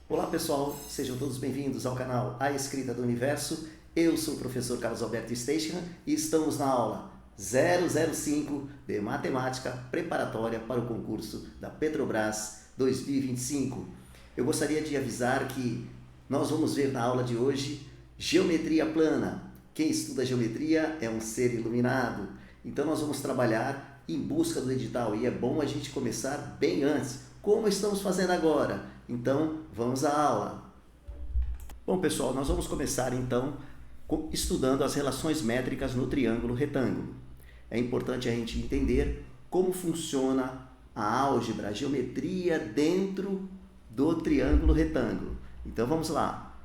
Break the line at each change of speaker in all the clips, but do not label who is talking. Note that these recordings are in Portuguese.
Olá pessoal, sejam todos bem-vindos ao canal A Escrita do Universo. Eu sou o professor Carlos Alberto Steichmann e estamos na aula 005 de Matemática Preparatória para o concurso da Petrobras 2025. Eu gostaria de avisar que nós vamos ver na aula de hoje geometria plana. Quem estuda geometria é um ser iluminado. Então nós vamos trabalhar em busca do edital e é bom a gente começar bem antes, como estamos fazendo agora. Então vamos à aula. Bom pessoal, nós vamos começar então estudando as relações métricas no triângulo retângulo. É importante a gente entender como funciona a álgebra, a geometria dentro do triângulo retângulo. Então vamos lá.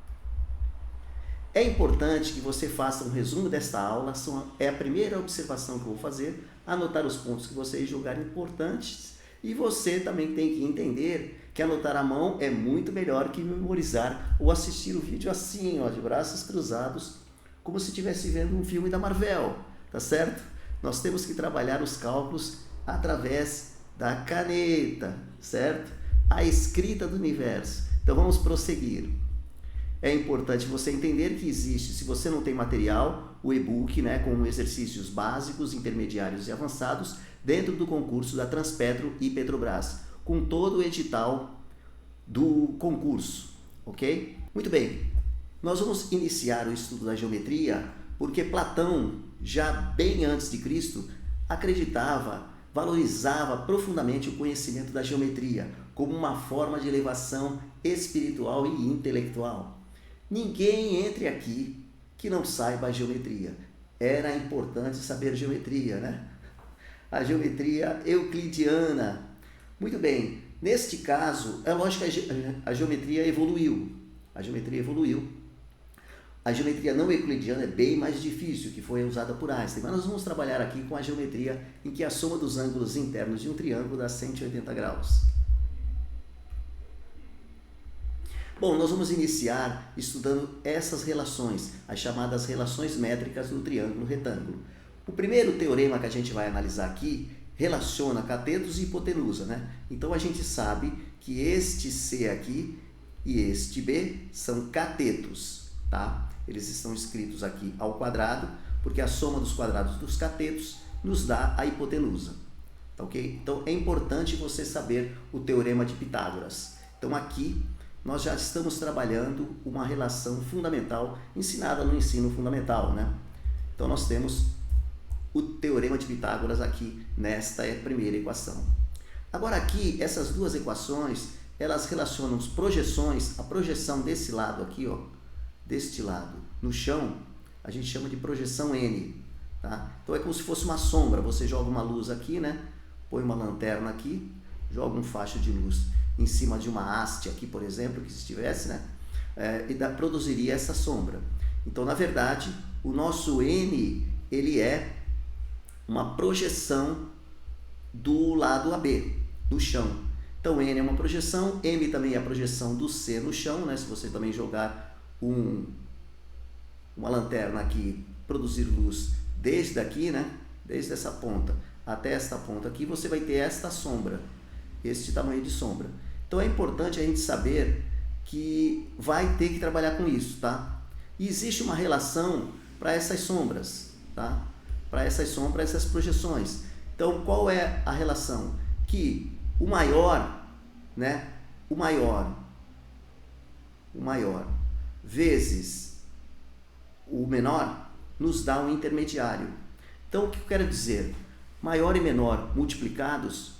É importante que você faça um resumo desta aula, é a primeira observação que eu vou fazer, anotar os pontos que vocês julgarem importantes, e você também tem que entender que anotar à mão é muito melhor que memorizar ou assistir o vídeo assim, ó, de braços cruzados, como se estivesse vendo um filme da Marvel, tá certo? Nós temos que trabalhar os cálculos através da caneta, certo? A escrita do universo. Então vamos prosseguir. É importante você entender que existe, se você não tem material, o e-book, né, com exercícios básicos, intermediários e avançados, dentro do concurso da Transpetro e Petrobras, com todo o edital do concurso, ok? Muito bem, nós vamos iniciar o estudo da geometria porque Platão, já bem antes de Cristo, acreditava, valorizava profundamente o conhecimento da geometria como uma forma de elevação espiritual e intelectual. Ninguém entre aqui que não saiba a geometria. Era importante saber geometria, né? A geometria euclidiana. Muito bem, neste caso, é lógico que a geometria evoluiu. A geometria evoluiu. A geometria não euclidiana é bem mais difícil, que foi usada por Einstein. Mas nós vamos trabalhar aqui com a geometria em que a soma dos ângulos internos de um triângulo dá 180 graus. Bom, nós vamos iniciar estudando essas relações, as chamadas relações métricas do triângulo retângulo. O primeiro teorema que a gente vai analisar aqui relaciona catetos e hipotenusa, né? Então a gente sabe que este C aqui e este B são catetos, tá? Eles estão escritos aqui ao quadrado, porque a soma dos quadrados dos catetos nos dá a hipotenusa, tá ok? Então é importante você saber o teorema de Pitágoras. Então aqui nós já estamos trabalhando uma relação fundamental ensinada no ensino fundamental, né? Então nós temos o teorema de Pitágoras aqui nesta primeira equação. Agora aqui, essas duas equações, elas relacionam as projeções, a projeção desse lado aqui, ó, deste lado, no chão, a gente chama de projeção N, tá? Então é como se fosse uma sombra, você joga uma luz aqui, né? Põe uma lanterna aqui, joga um facho de luz em cima de uma haste aqui, por exemplo, que estivesse, né? E produziria essa sombra. Então, na verdade, o nosso N, ele é uma projeção do lado AB, do chão. Então, N é uma projeção, M também é a projeção do C no chão, né? Se você também jogar uma lanterna aqui, produzir luz desde aqui, né? Desde essa ponta até esta ponta aqui, você vai ter esta sombra, este tamanho de sombra. Então é importante a gente saber que vai ter que trabalhar com isso, tá? E existe uma relação para essas sombras, tá? Para essas sombras, essas projeções. Então qual é a relação? Que o maior, né? O maior vezes o menor nos dá um intermediário. Então o que eu quero dizer? Maior e menor multiplicados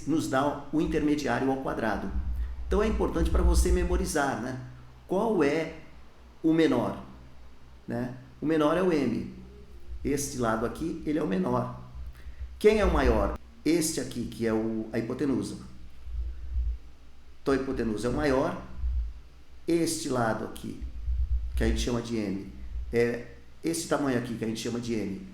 nos dá o intermediário ao quadrado. Então é importante para você memorizar, né? Qual é o menor? Né? O menor é o M. Este lado aqui, ele é o menor. Quem é o maior? Este aqui, que é a hipotenusa. Então a hipotenusa é o maior. Este lado aqui, que a gente chama de M, esse tamanho aqui, que a gente chama de M,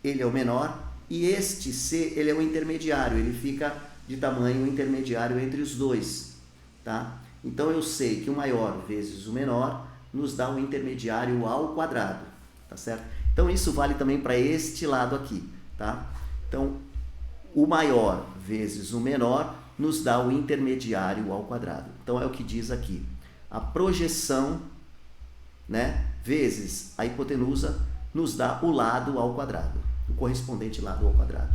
ele é o menor. E este C, ele é o intermediário, ele fica de tamanho intermediário entre os dois, tá? Então eu sei que o maior vezes o menor nos dá um intermediário ao quadrado, tá certo? Então isso vale também para este lado aqui, tá? Então o maior vezes o menor nos dá o intermediário ao quadrado. Então é o que diz aqui. A projeção, né, vezes a hipotenusa nos dá o lado ao quadrado, o correspondente lado ao quadrado.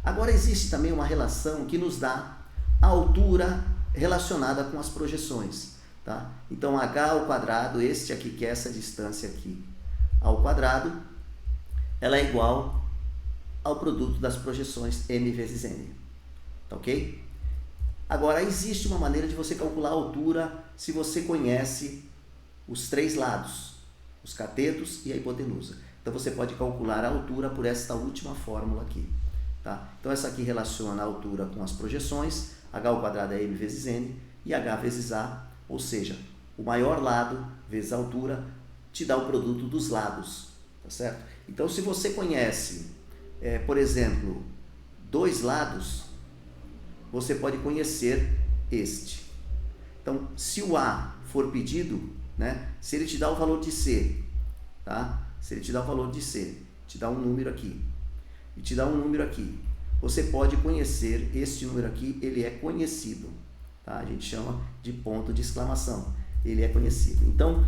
Agora existe também uma relação que nos dá a altura relacionada com as projeções, tá? Então h ao quadrado, este aqui, que é essa distância aqui, ao quadrado, ela é igual ao produto das projeções m vezes n, tá ok? Agora existe uma maneira de você calcular a altura se você conhece os três lados, os catetos e a hipotenusa. Então você pode calcular a altura por esta última fórmula aqui, tá? Então essa aqui relaciona a altura com as projeções, h ao quadrado é m vezes n, e h vezes a, ou seja, o maior lado vezes a altura, te dá o produto dos lados, tá certo? Então se você conhece, por exemplo, dois lados, você pode conhecer este. Então se o A for pedido, né, se ele te dá o valor de C, tá? Se ele te dá o valor de C, te dá um número aqui, e te dá um número aqui, você pode conhecer este número aqui, ele é conhecido, tá? A gente chama de ponto de exclamação, ele é conhecido. Então,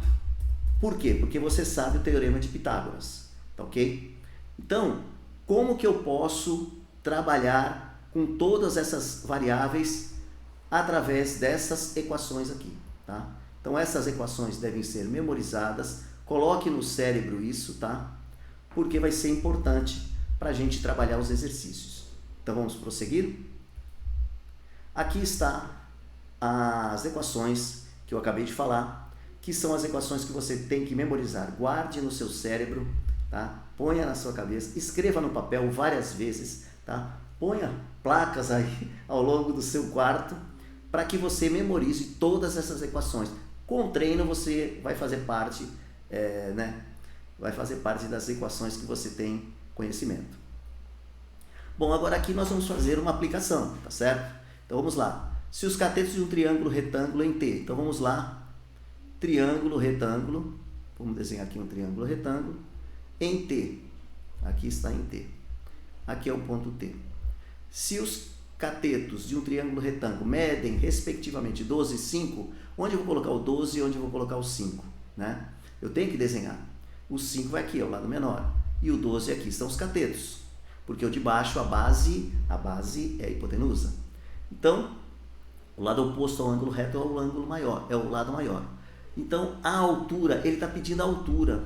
por quê? Porque você sabe o teorema de Pitágoras, tá ok? Então, como que eu posso trabalhar com todas essas variáveis através dessas equações aqui, tá? Então, essas equações devem ser memorizadas, coloque no cérebro isso, tá? Porque vai ser importante para a gente trabalhar os exercícios. Então vamos prosseguir? Aqui está as equações que eu acabei de falar, que são as equações que você tem que memorizar. Guarde no seu cérebro, tá? Ponha na sua cabeça, escreva no papel várias vezes, tá? Ponha placas aí ao longo do seu quarto para que você memorize todas essas equações. Com o treino você vai fazer parte, né? Vai fazer parte das equações que você tem conhecimento. Bom, agora aqui nós vamos fazer uma aplicação, tá certo? Então vamos lá. Se os catetos de um triângulo retângulo em T, então vamos lá. Triângulo retângulo, vamos desenhar aqui um triângulo retângulo em T. Aqui está em T. Aqui é o ponto T. Se os catetos de um triângulo retângulo medem respectivamente 12 e 5, onde eu vou colocar o 12 e onde eu vou colocar o 5, né? Eu tenho que desenhar. O 5 vai aqui, é o lado menor, e o 12 aqui estão os catetos. Porque o de baixo, a base é a hipotenusa. Então, o lado oposto ao ângulo reto é o ângulo maior, é o lado maior. Então, a altura, ele está pedindo a altura,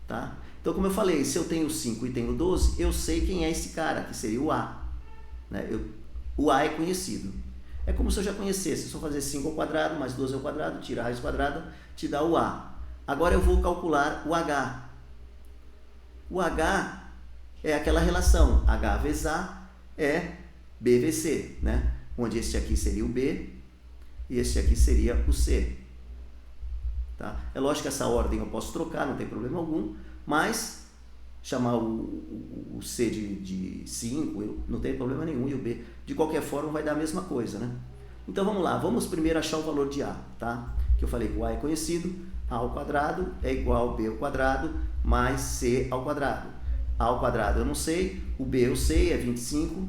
tá? Então, como eu falei, se eu tenho 5 e tenho 12, eu sei quem é esse cara, que seria o A, né? O A é conhecido. É como se eu já conhecesse, se eu fazer 5 ao quadrado mais 12 ao quadrado, tira a raiz quadrada, te dá o A. Agora eu vou calcular o H. O H é aquela relação, H vezes A é B vezes C, né? Onde este aqui seria o B e este aqui seria o C. Tá? É lógico que essa ordem eu posso trocar, não tem problema algum, mas chamar o C de 5 não tem problema nenhum, e o B de qualquer forma vai dar a mesma coisa, né? Então vamos lá, vamos primeiro achar o valor de A, tá? Que eu falei que o A é conhecido, A ao quadrado é igual a B ao quadrado mais C ao quadrado. A ao quadrado eu não sei, o B eu sei, é 25,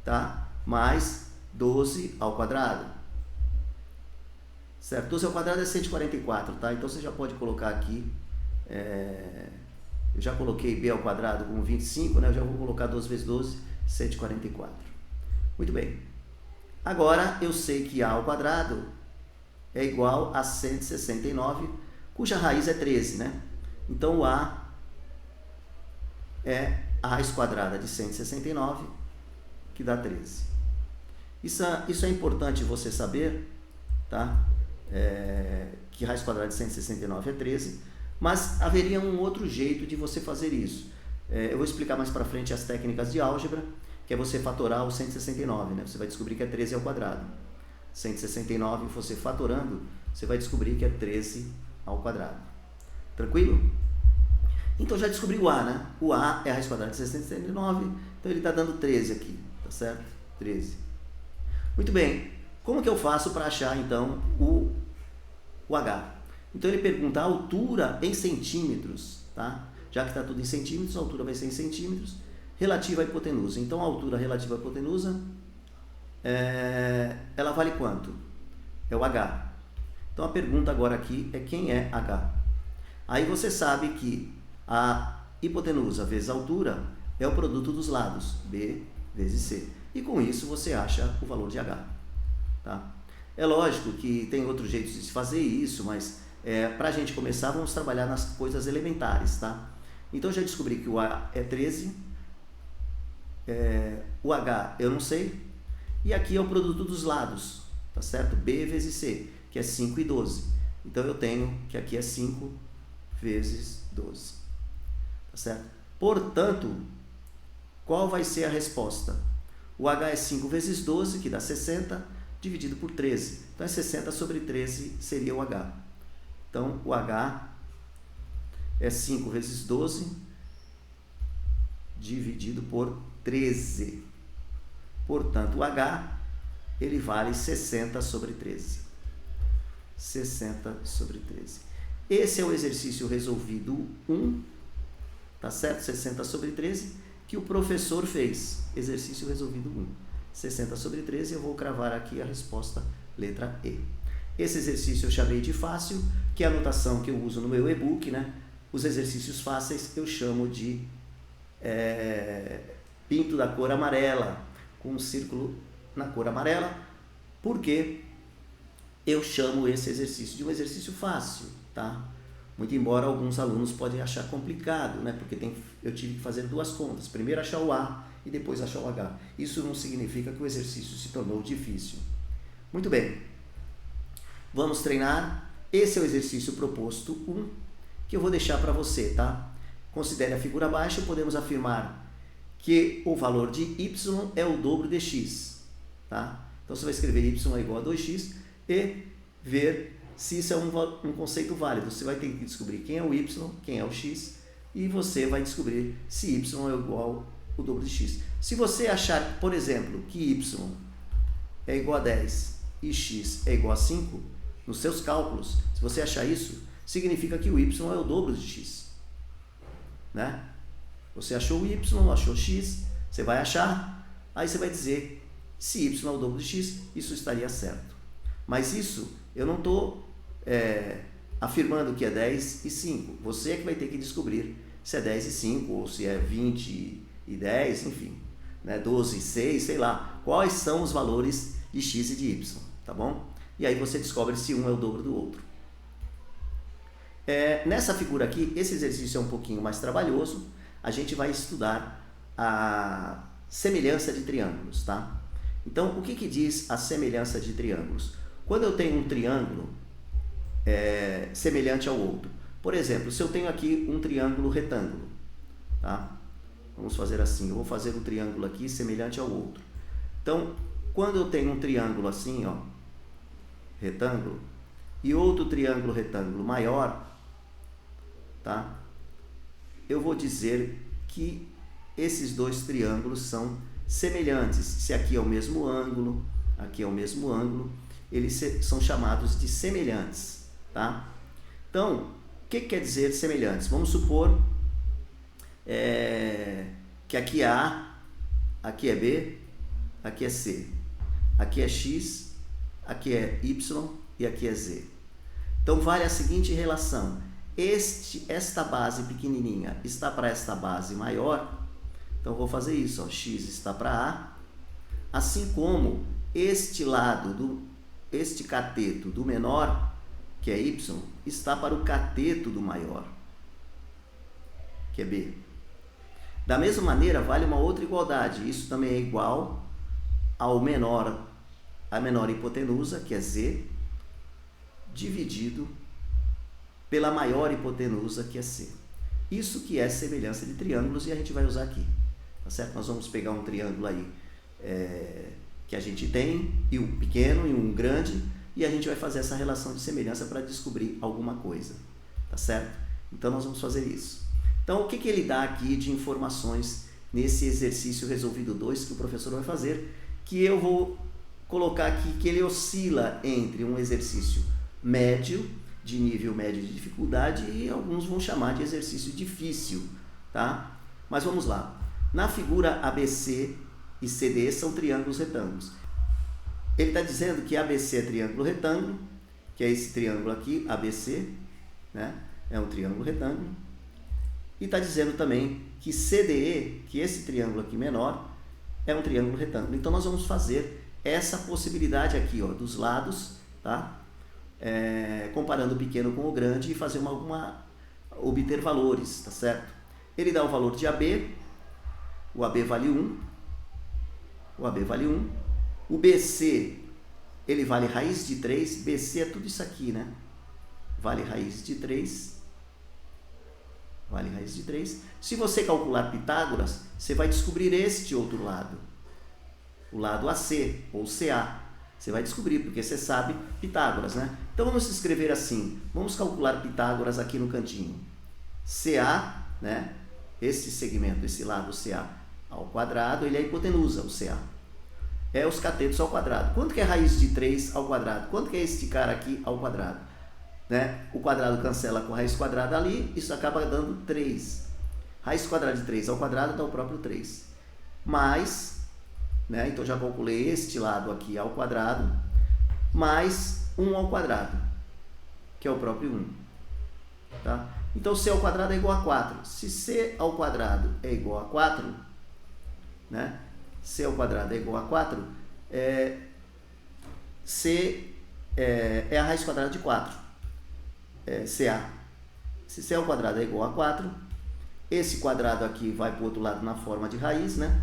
tá? Mais 12 ao quadrado. Certo? 12 ao quadrado é 144, tá? Então você já pode colocar aqui, eu já coloquei B ao quadrado como 25, né? Eu já vou colocar 12 vezes 12, 144. Muito bem. Agora eu sei que A ao quadrado é igual a 169, cuja raiz é 13, né? Então o A é a raiz quadrada de 169, que dá 13. Isso é importante você saber, tá? Que raiz quadrada de 169 é 13, mas haveria um outro jeito de você fazer isso. Eu vou explicar mais para frente as técnicas de álgebra, que é você fatorar o 169, né? Você vai descobrir que é 13 ao quadrado. 169, você fatorando, você vai descobrir que é 13 ao quadrado. Tranquilo? Então já descobri o A, né? O A é a raiz quadrada de 169, então ele está dando 13 aqui, tá certo? 13. Muito bem, como que eu faço para achar então o H? Então ele pergunta a altura em centímetros, tá? Já que está tudo em centímetros, a altura vai ser em centímetros, relativa à hipotenusa. Então a altura relativa à hipotenusa ela vale quanto? É o H. Então a pergunta agora aqui é quem é H. Aí você sabe que a hipotenusa vezes a altura é o produto dos lados, B vezes C. E com isso você acha o valor de H. Tá? É lógico que tem outros jeitos de se fazer isso, mas para a gente começar, vamos trabalhar nas coisas elementares. Tá? Então eu já descobri que o A é 13, o H eu não sei, e aqui é o produto dos lados, tá certo? B vezes C, que é 5 e 12. Então eu tenho que aqui é 5 vezes 12. Tá certo? Portanto, qual vai ser a resposta? O H é 5 vezes 12, que dá 60, dividido por 13. Então é 60 sobre 13 seria o H. Então o H é 5 vezes 12 dividido por 13. Portanto, o H ele vale 60 sobre 13. 60 sobre 13. Esse é o exercício resolvido 1, tá certo? 60 sobre 13, que o professor fez. Exercício resolvido 1. 60 sobre 13, eu vou cravar aqui a resposta, letra E. Esse exercício eu chamei de fácil, que é a anotação que eu uso no meu e-book, né? Os exercícios fáceis eu chamo de pinto da cor amarela, com um círculo na cor amarela, porque eu chamo esse exercício de um exercício fácil, tá? Muito embora alguns alunos podem achar complicado, né? Porque eu tive que fazer duas contas, primeiro achar o A e depois achar o H. Isso não significa que o exercício se tornou difícil. Muito bem, vamos treinar. Esse é o exercício proposto 1, que eu vou deixar para você, tá? Considere a figura abaixo, podemos afirmar que o valor de y é o dobro de x, tá? Então você vai escrever y é igual a 2x e ver se isso é um conceito válido. Você vai ter que descobrir quem é o y, quem é o x, e você vai descobrir se y é igual ao dobro de x. Se você achar, por exemplo, que y é igual a 10 e x é igual a 5, nos seus cálculos, se você achar isso, significa que o y é o dobro de x, né? Você achou o y, achou x, você vai achar, aí você vai dizer se y é o dobro de x, isso estaria certo. Mas isso eu não estou afirmando que é 10 e 5. Você é que vai ter que descobrir se é 10 e 5 ou se é 20 e 10, enfim, né? 12 e 6, sei lá. Quais são os valores de x e de y, tá bom? E aí você descobre se um é o dobro do outro. Nessa figura aqui, esse exercício é um pouquinho mais trabalhoso. A gente vai estudar a semelhança de triângulos, tá? Então, o que diz a semelhança de triângulos? Quando eu tenho um triângulo semelhante ao outro, por exemplo, se eu tenho aqui um triângulo retângulo, tá? Vamos fazer assim, eu vou fazer um triângulo aqui semelhante ao outro. Então, quando eu tenho um triângulo assim, ó, retângulo, e outro triângulo retângulo maior, tá? Eu vou dizer que esses dois triângulos são semelhantes. Se aqui é o mesmo ângulo, aqui é o mesmo ângulo, eles são chamados de semelhantes, tá? Então, o que quer dizer semelhantes? Vamos supor que aqui é A, aqui é B, aqui é C, aqui é X, aqui é Y e aqui é Z. Então, vale a seguinte relação. Esta base pequenininha está para esta base maior, então eu vou fazer isso, ó, x está para A, assim como este este cateto do menor, que é y, está para o cateto do maior, que é B. Da mesma maneira, vale uma outra igualdade, isso também é igual ao a menor hipotenusa, que é Z, dividido pela maior hipotenusa, que é C. Isso que é semelhança de triângulos e a gente vai usar aqui, tá certo? Nós vamos pegar um triângulo aí que a gente tem, e um pequeno e um grande, e a gente vai fazer essa relação de semelhança para descobrir alguma coisa, tá certo? Então nós vamos fazer isso. Então o que ele dá aqui de informações nesse exercício resolvido 2 que o professor vai fazer, que eu vou colocar aqui que ele oscila entre um exercício médio, de nível médio de dificuldade, e alguns vão chamar de exercício difícil, tá? Mas vamos lá. Na figura ABC e CD são triângulos retângulos. Ele está dizendo que ABC é triângulo retângulo, que é esse triângulo aqui, ABC, né? É um triângulo retângulo. E está dizendo também que CDE, que esse triângulo aqui menor, é um triângulo retângulo. Então, nós vamos fazer essa possibilidade aqui, ó, dos lados, tá? Comparando o pequeno com o grande e fazer obter valores, tá certo? Ele dá o valor de AB, o AB vale 1, o BC, ele vale raiz de 3, BC é tudo isso aqui, né? Vale raiz de 3, Se você calcular Pitágoras, você vai descobrir este outro lado, o lado AC, ou CA. Você vai descobrir, porque você sabe Pitágoras, né? Então, vamos escrever assim, vamos calcular Pitágoras aqui no cantinho. CA, né? Esse segmento, esse lado CA ao quadrado, ele é a hipotenusa, o CA. É os catetos ao quadrado. Quanto que é raiz de 3 ao quadrado? Quanto que é este cara aqui ao quadrado? Né? O quadrado cancela com raiz quadrada ali, isso acaba dando 3. Raiz quadrada de 3 ao quadrado dá o próprio 3. Mais, né? Então já calculei este lado aqui ao quadrado, mais 1 ao quadrado, que é o próprio 1. Tá? Então, C ao quadrado é igual a 4. Se C ao quadrado é igual a 4, né? C ao quadrado é igual a 4, C é a raiz quadrada de 4, CA. Se C ao quadrado é igual a 4, esse quadrado aqui vai para o outro lado na forma de raiz, né?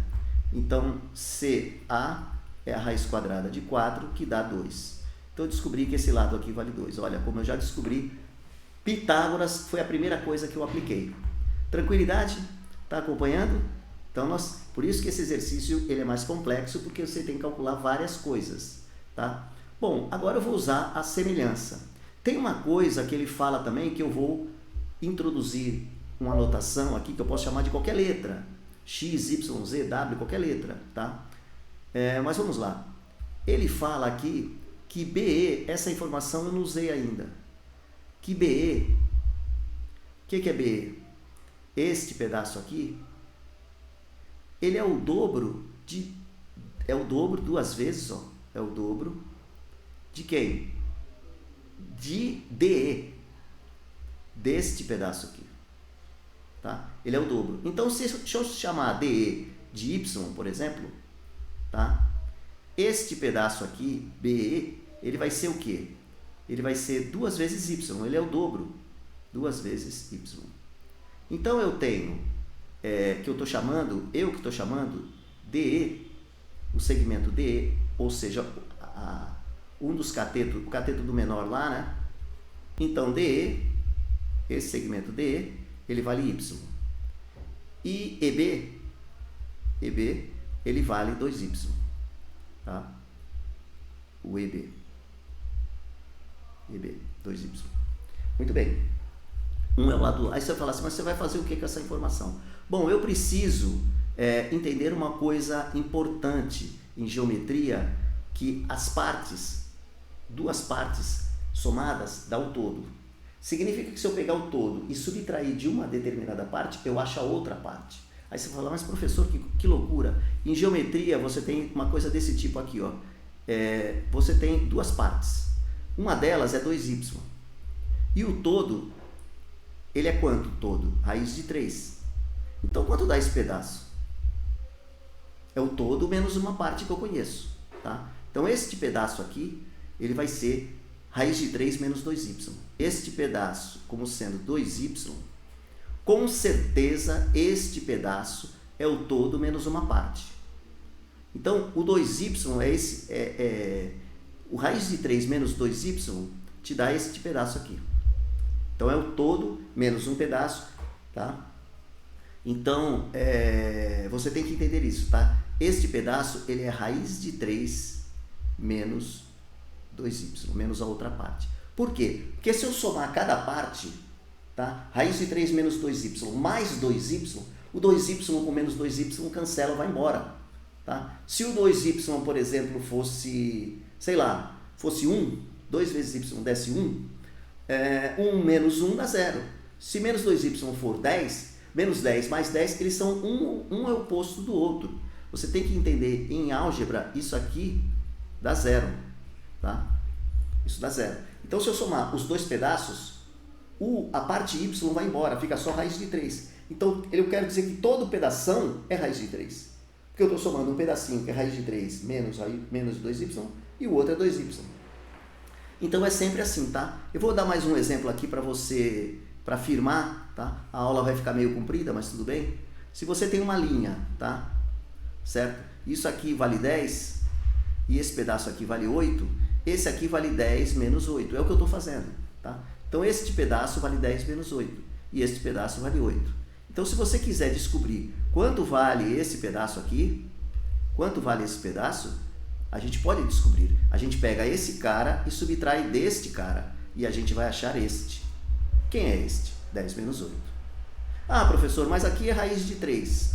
Então, CA é a raiz quadrada de 4, que dá 2. Então, eu descobri que esse lado aqui vale 2. Olha, como eu já descobri, Pitágoras foi a primeira coisa que eu apliquei. Tranquilidade? Está acompanhando? Então, por isso que esse exercício ele é mais complexo, porque você tem que calcular várias coisas, tá? Bom, agora eu vou usar a semelhança. Tem uma coisa que ele fala também que eu vou introduzir uma anotação aqui que eu posso chamar de qualquer letra. X, Y, Z, W, qualquer letra, tá? Mas vamos lá. Ele fala aqui que BE, essa informação eu não usei ainda. Que BE, o que é BE? Este pedaço aqui, ele é o dobro duas vezes, ó, é o dobro de quem? De DE, deste pedaço aqui, tá? Ele é o dobro. Então, deixa eu chamar DE de Y, por exemplo, tá? Este pedaço aqui, BE, ele vai ser o quê? Ele vai ser 2 vezes Y, ele é o dobro, 2 vezes Y. Então, eu tenho, que eu estou chamando DE, o segmento DE, ou seja, um dos catetos, o cateto do menor lá, né? Então, DE, esse segmento DE, ele vale Y. E EB, ele vale 2Y, tá? O EB, 2Y. Muito bem. Um é o lado... Aí você vai falar assim, mas você vai fazer o que com essa informação? Bom, eu preciso entender uma coisa importante em geometria, que as partes, 2 partes somadas, dá o todo. Significa que se eu pegar o todo e subtrair de uma determinada parte, eu acho a outra parte. Aí você fala, mas professor, que loucura. Em geometria você tem uma coisa desse tipo aqui, ó. Você tem 2 partes. Uma delas é 2y. E o todo, ele é quanto todo? Raiz de 3. Então, quanto dá esse pedaço? É o todo menos uma parte que eu conheço, tá? Então, este pedaço aqui, ele vai ser raiz de 3 menos 2y. Este pedaço, como sendo 2y, com certeza, este pedaço é o todo menos uma parte. Então, o 2y o raiz de 3 menos 2y te dá este pedaço aqui. Então, é o todo menos um pedaço, tá? Então, você tem que entender isso, tá? Este pedaço, ele é raiz de 3 menos 2y, menos a outra parte. Por quê? Porque se eu somar cada parte, tá? Raiz de 3 menos 2y mais 2y, o 2y com menos 2y cancela, vai embora, tá? Se o 2y, por exemplo, fosse, sei lá, fosse 1, 2 vezes y desse 1, 1 menos 1 dá 0. Se menos 2y for 10, menos 10 mais 10, eles são um é o oposto do outro. Você tem que entender em álgebra isso aqui dá zero, tá? Isso dá zero. Então, se eu somar os dois pedaços, a parte y vai embora, fica só raiz de 3. Então, eu quero dizer que todo pedação é raiz de 3. Porque eu estou somando um pedacinho que é raiz de 3 menos 2y e o outro é 2y. Então, é sempre assim, tá? Eu vou dar mais um exemplo aqui para você, para afirmar, tá? A aula vai ficar meio comprida, mas tudo bem. Se você tem uma linha, tá? Certo? Isso aqui vale 10 e esse pedaço aqui vale 8, esse aqui vale 10 menos 8. É o que eu estou fazendo, tá? Então, este pedaço vale 10 menos 8 e este pedaço vale 8. Então, se você quiser descobrir quanto vale esse pedaço aqui, quanto vale esse pedaço, a gente pode descobrir. A gente pega esse cara e subtrai deste cara e a gente vai achar este. Quem é este? 10 menos 8. Ah, professor, mas aqui é raiz de 3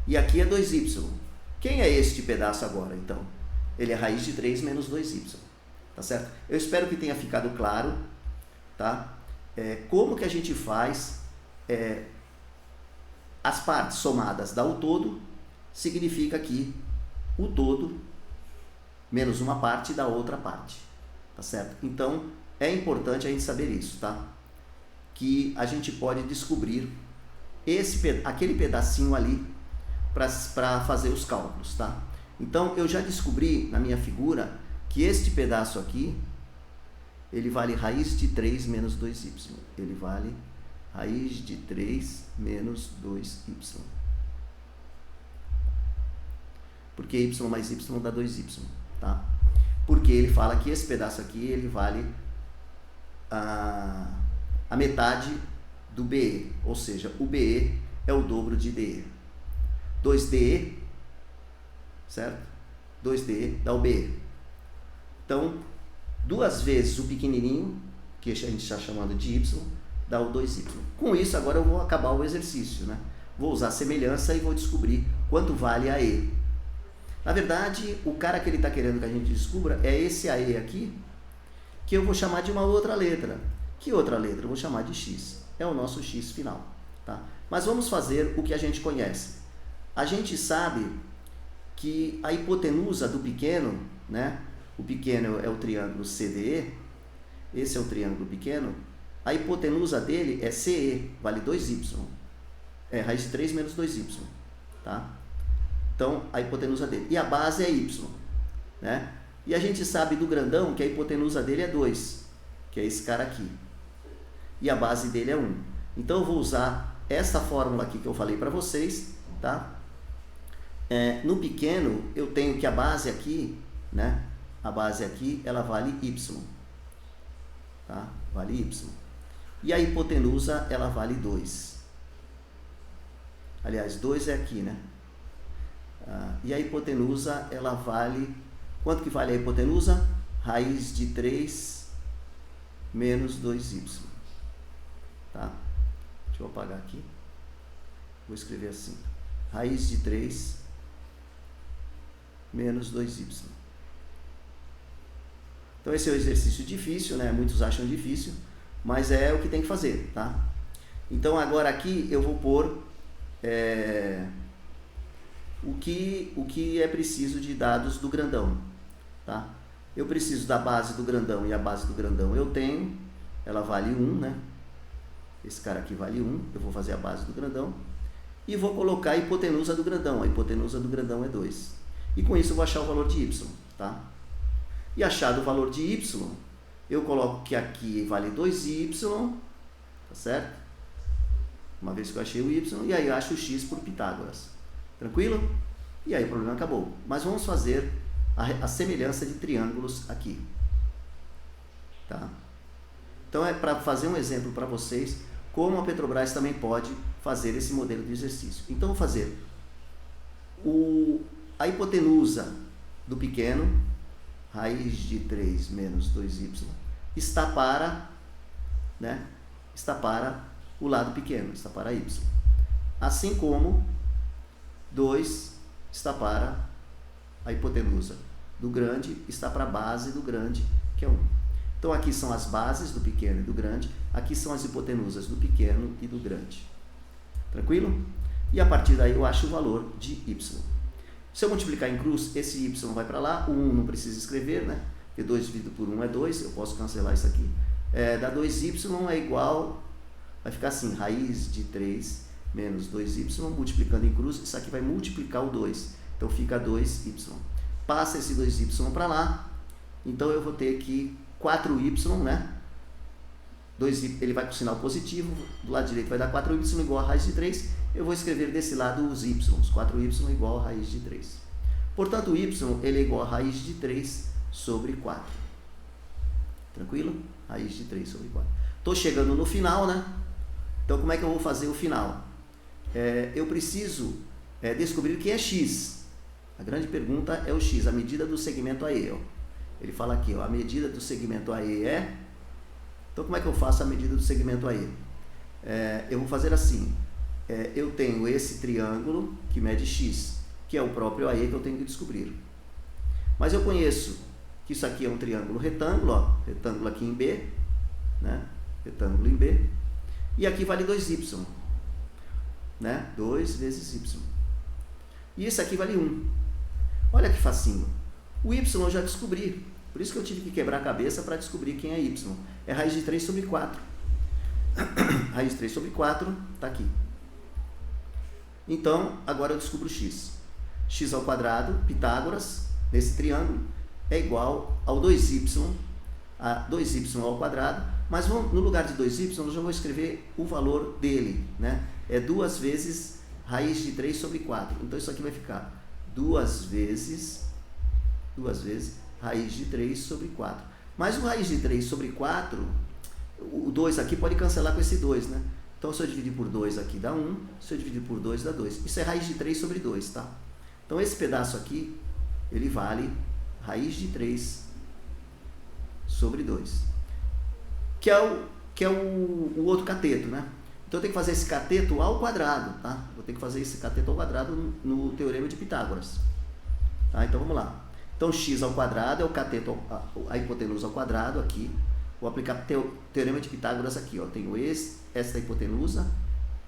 e aqui é 2y. Quem é este pedaço agora, então? Ele é raiz de 3 menos 2y. Tá certo? Eu espero que tenha ficado claro, tá? Como que a gente faz as partes somadas dá o todo, significa que o todo menos uma parte dá outra parte, tá certo? Então, é importante a gente saber isso, tá? Que a gente pode descobrir aquele pedacinho ali para fazer os cálculos, tá? Então, eu já descobri na minha figura que este pedaço aqui, ele vale raiz de 3 menos 2y. Ele vale raiz de 3 menos 2y. Porque y mais y dá 2y, tá? Porque ele fala que esse pedaço aqui, ele vale a metade do BE, ou seja, o BE é o dobro de DE. 2DE, certo? 2DE dá o BE. Então, 2 vezes o pequenininho, que a gente está chamando de y, dá o 2y. Com isso, agora eu vou acabar o exercício, né? Vou usar a semelhança e vou descobrir quanto vale a E. Na verdade, o cara que ele está querendo que a gente descubra é esse AE aqui, que eu vou chamar de uma outra letra. Que outra letra? Eu vou chamar de x. É o nosso x final, tá? Mas vamos fazer o que a gente conhece. A gente sabe que a hipotenusa do pequeno, né? O pequeno é o triângulo CDE, esse é o triângulo pequeno, a hipotenusa dele é CE, vale 2y, é raiz de 3 menos 2y, tá? Então, a hipotenusa dele, e a base é y, né? E a gente sabe do grandão que a hipotenusa dele é 2, que é esse cara aqui, e a base dele é 1. Então, eu vou usar essa fórmula aqui que eu falei para vocês, tá? No pequeno, eu tenho que a base aqui, né? A base aqui, ela vale y, tá? Vale y. E a hipotenusa, ela vale 2. Aliás, 2 é aqui, né? E a hipotenusa, ela vale... Quanto que vale a hipotenusa? Raiz de 3 menos 2y. Tá? Deixa eu apagar aqui. Vou escrever assim. Raiz de 3 menos 2y. Então, esse é um exercício difícil, né? Muitos acham difícil, mas é o que tem que fazer, tá? Então, agora aqui eu vou pôr o que é preciso de dados do grandão, tá? Eu preciso da base do grandão, e a base do grandão eu tenho, ela vale 1, né? Esse cara aqui vale 1, eu vou fazer a base do grandão, e vou colocar a hipotenusa do grandão, a hipotenusa do grandão é 2. E com isso eu vou achar o valor de y, tá? E achado o valor de y, eu coloco que aqui vale 2y, tá certo? Uma vez que eu achei o y, e aí eu acho o x por Pitágoras. Tranquilo? E aí o problema acabou. Mas vamos fazer a semelhança de triângulos aqui. Tá? Então, é para fazer um exemplo para vocês, como a Petrobras também pode fazer esse modelo de exercício. Então, vou fazer a hipotenusa do pequeno, raiz de 3 menos 2y, está para, né, está para o lado pequeno, está para y. Assim como 2 está para a hipotenusa do grande, está para a base do grande, que é 1. Então, aqui são as bases do pequeno e do grande, aqui são as hipotenusas do pequeno e do grande. Tranquilo? E a partir daí eu acho o valor de y. Se eu multiplicar em cruz, esse y vai para lá, o 1 não precisa escrever, né? Porque 2 dividido por 1 é 2, eu posso cancelar isso aqui. Dá 2y é igual, vai ficar assim, raiz de 3 menos 2y, multiplicando em cruz, isso aqui vai multiplicar o 2. Então fica 2y. Passa esse 2y para lá, então eu vou ter aqui 4y, né? 2y, ele vai com sinal positivo, do lado direito vai dar 4y igual a raiz de 3, eu vou escrever desse lado os y, 4y igual a raiz de 3. Portanto, o y ele é igual a raiz de 3 sobre 4. Tranquilo? Raiz de 3 sobre 4. Estou chegando no final, né? Então, como é que eu vou fazer o final? Eu preciso descobrir o que é x. A grande pergunta é o x, a medida do segmento AE. Ó. Ele fala aqui, ó, a medida do segmento AE é... Então, como é que eu faço a medida do segmento AE? Eu vou fazer assim. Eu tenho esse triângulo que mede x, que é o próprio AE que eu tenho que descobrir. Mas eu conheço que isso aqui é um triângulo retângulo, ó, retângulo aqui em B, né? Retângulo em B. E aqui vale 2y, né? 2 vezes y. E isso aqui vale 1. Olha que facinho. O y eu já descobri. Por isso que eu tive que quebrar a cabeça para descobrir quem é y. É raiz de 3 sobre 4. Raiz de 3 sobre 4 está aqui. Então, agora eu descubro x. X ao quadrado, Pitágoras, nesse triângulo, é igual ao 2y, a 2y ao quadrado, mas no lugar de 2y eu já vou escrever o valor dele, né? É 2 vezes raiz de 3 sobre 4. Então, isso aqui vai ficar 2 vezes raiz de 3 sobre 4. Mas o raiz de 3 sobre 4, o 2 aqui pode cancelar com esse 2, né? Então, se eu dividir por 2 aqui dá 1, se eu dividir por 2 dá 2. Isso é raiz de 3 sobre 2, tá? Então, esse pedaço aqui, ele vale raiz de 3 sobre 2. Que é o outro cateto, né? Então, eu tenho que fazer esse cateto ao quadrado, tá? Vou ter que fazer esse cateto ao quadrado no Teorema de Pitágoras. Tá? Então, vamos lá. Então, x ao quadrado é o cateto, a hipotenusa ao quadrado aqui. Vou aplicar Teorema de Pitágoras aqui, ó. Tenho esta hipotenusa,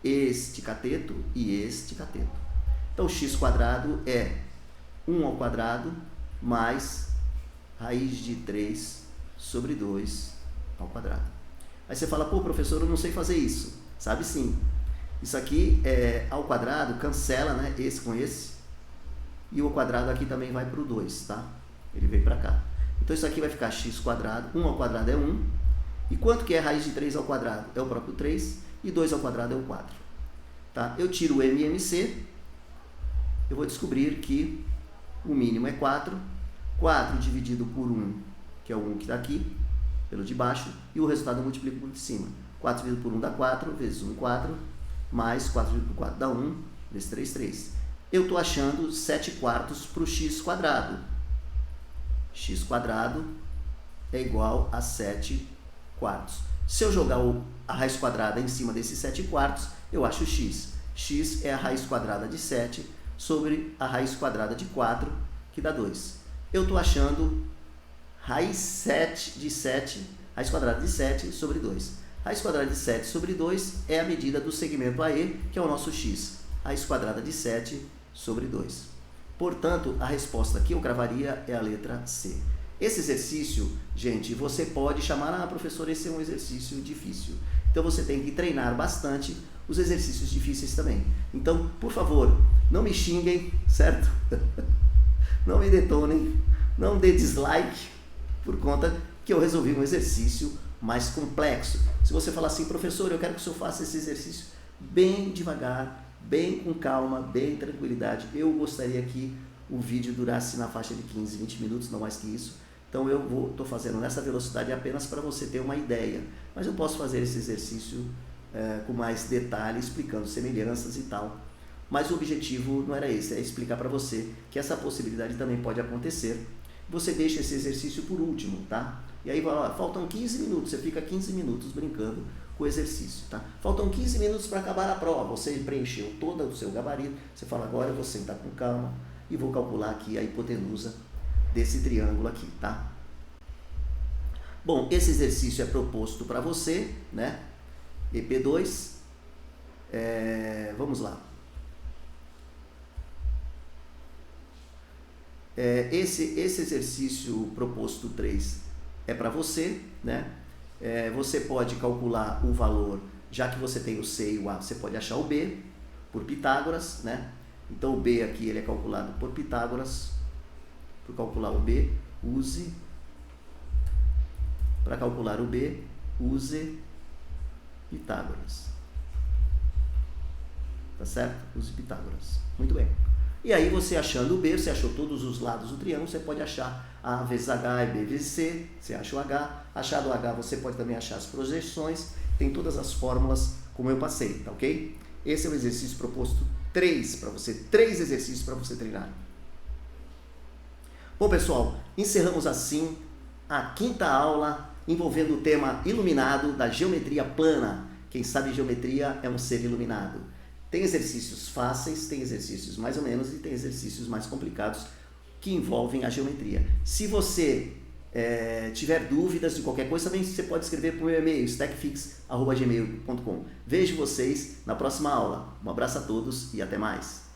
este cateto e este cateto. Então, x quadrado é 1 ao quadrado mais raiz de 3 sobre 2 ao quadrado. Aí você fala, pô, professor, eu não sei fazer isso. Sabe sim. Isso aqui ao quadrado cancela, né, esse com esse. E o quadrado aqui também vai para o 2, tá? Ele veio para cá. Então, isso aqui vai ficar x quadrado. 1 ao quadrado é 1. E quanto que é raiz de 3 ao quadrado? É o próprio 3. E 2 ao quadrado é o 4. Tá? Eu tiro o MMC. Eu vou descobrir que o mínimo é 4. 4 dividido por 1, que é o 1 que está aqui, pelo de baixo. E o resultado eu multiplico por de cima. 4 dividido por 1 dá 4, vezes 1, 4. Mais 4 dividido por 4 dá 1, vezes 3, 3. Eu estou achando 7 quartos para o x quadrado. X quadrado é igual a 7 quartos. Se eu jogar a raiz quadrada em cima desses 7 quartos, eu acho x. X é a raiz quadrada de 7 sobre a raiz quadrada de 4, que dá 2. Eu estou achando raiz quadrada de 7 sobre 2. Raiz quadrada de 7 sobre 2 é a medida do segmento AE, que é o nosso x. Raiz quadrada de 7 sobre 2. Portanto, a resposta que eu cravaria é a letra C. Esse exercício, gente, você pode chamar, professor, esse é um exercício difícil. Então, você tem que treinar bastante os exercícios difíceis também. Então, por favor, não me xinguem, certo? Não me detonem, não dê dislike por conta que eu resolvi um exercício mais complexo. Se você falar assim, professor, eu quero que o senhor faça esse exercício bem devagar, bem com calma, bem tranquilidade. Eu gostaria que o vídeo durasse na faixa de 15, 20 minutos, não mais que isso. Então eu estou fazendo nessa velocidade apenas para você ter uma ideia. Mas eu posso fazer esse exercício com mais detalhe, explicando semelhanças e tal. Mas o objetivo não era esse, é explicar para você que essa possibilidade também pode acontecer. Você deixa esse exercício por último, tá? E aí faltam 15 minutos, você fica 15 minutos brincando com o exercício, tá? Faltam 15 minutos para acabar a prova, você preencheu todo o seu gabarito, você fala, agora eu vou sentar com calma e vou calcular aqui a hipotenusa desse triângulo aqui, tá? Bom, esse exercício é proposto para você, né? EP2, vamos lá. esse exercício proposto 3 é para você, né? Você pode calcular o valor, já que você tem o C e o A, você pode achar o B por Pitágoras, né? Então o B aqui ele é calculado por Pitágoras. Para calcular o B, para calcular o B, use Pitágoras. Tá certo? Use Pitágoras. Muito bem. E aí você achando o B, você achou todos os lados do triângulo, você pode achar A vezes H e B vezes C, você acha o H. Achado o H, você pode também achar as projeções, tem todas as fórmulas como eu passei, tá ok? Esse é o exercício proposto 3 para você, 3 exercícios para você treinar. Bom, pessoal, encerramos assim a 5ª aula envolvendo o tema iluminado da geometria plana. Quem sabe geometria é um ser iluminado. Tem exercícios fáceis, tem exercícios mais ou menos e tem exercícios mais complicados que envolvem a geometria. Se você tiver dúvidas de qualquer coisa, também você pode escrever para o meu e-mail, stackfix@gmail.com. Vejo vocês na próxima aula. Um abraço a todos e até mais.